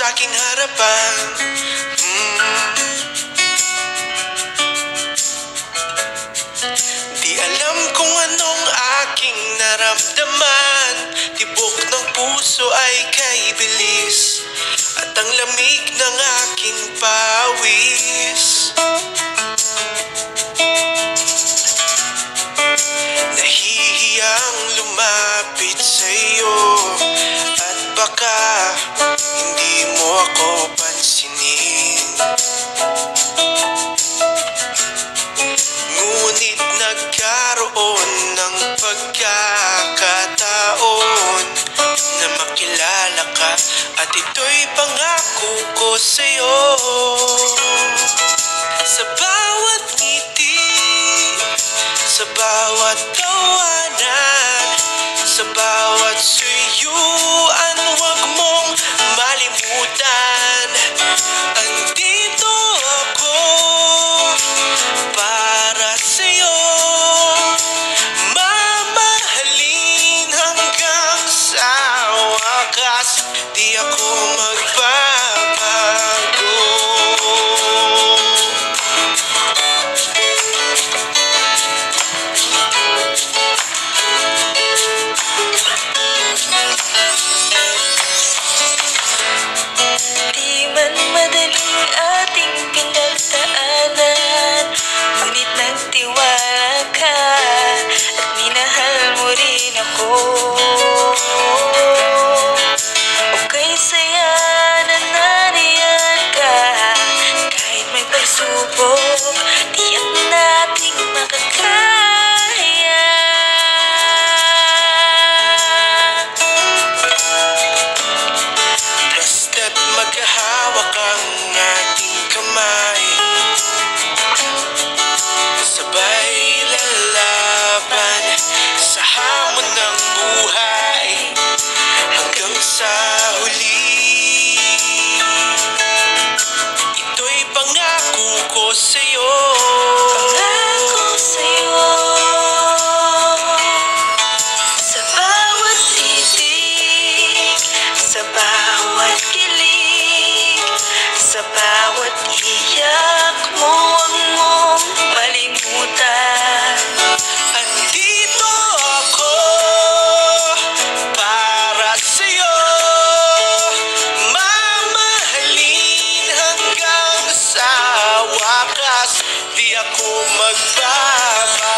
sa'king harapan. Di alam kung anong aking naramdaman. Tibok ng puso ay kay bilis, at ang lamig ng aking pawis. Nahihiyang lumapit sa'yo, at baka hindi mo ako pansinin. Ngunit nagkaroon ng pagkakataon na makilala ka, at ito'y pangako ko sa'yo. Sa bawat ngiti, sa bawat tawanan, sa bawat suyuan, huwag mong malimutan. Andito ako para sa'yo, mamahalin hanggang sa wakas. Di ako magbabago. Di man madaling ating pinagdaanan, ngunit nagtiwala ka at minahal mo rin ako. Okay saya na nariyan ka, kahit may pagsubok, tiyak nating makakaya. Basta't magkahawak ang ating kamay, sabay lalaban sa hamon ng buhay hanggang sa huli. Ito'y pangako ko sa'yo. Pangako sa'yo, sa bawat titig, sa bawat kilig, sa bawat iyak mo, huwag mong malimutan. Andito ako para sa'yo, mamahalin hanggang sa wakas. Di ako magbabago.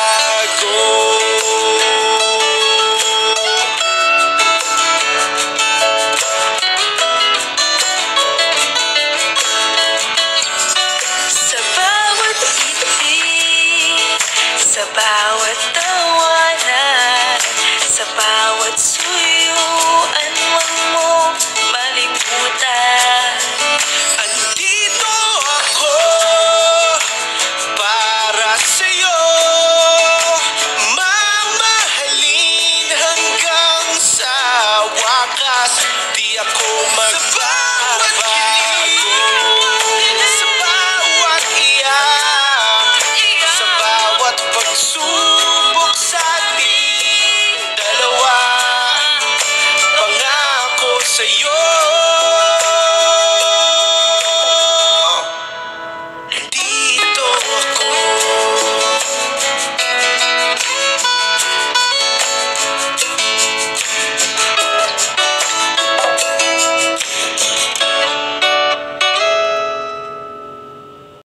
Sa bawat titig, sa bawat tawanan, sa bawat